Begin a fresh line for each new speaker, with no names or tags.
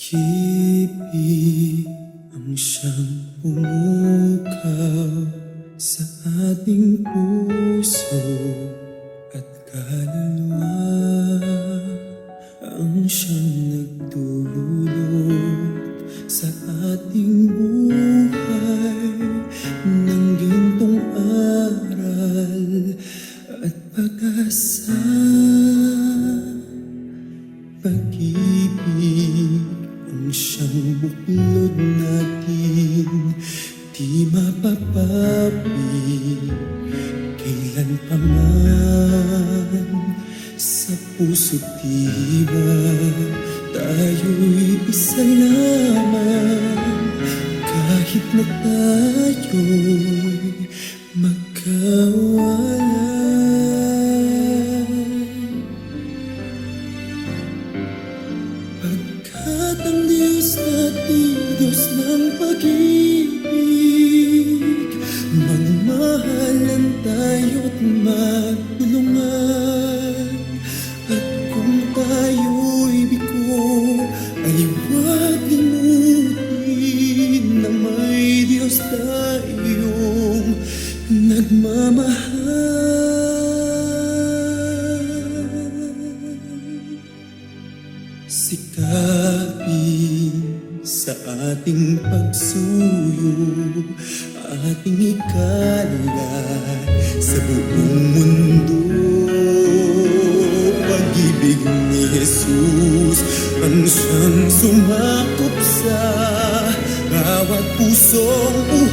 Pag-ibig ang siyang pumukaw sa ating puso at kaluluwa, ang siyang nagdulot sa ating buhay ng gintong aral at pag-asa. Pag-ibig ang siyang buklod natin, di mapapawi kailan pa man. Sa puso't diwa tayo'y isa lamang, kahit na tayo'y magkawalay. Pagkat ang Diyos natin, Diyos ng pag-ibig, magmahalan tayo't magtulungan. At kung tayo'y bigo, ay huwag limutin na may Diyos tayong nagmamahal. Sikapin sa ating pagsuyo, ating ikalat sa buong mundo. Pag-ibig ni Jesus ang siyang sumakop sa bawat pusong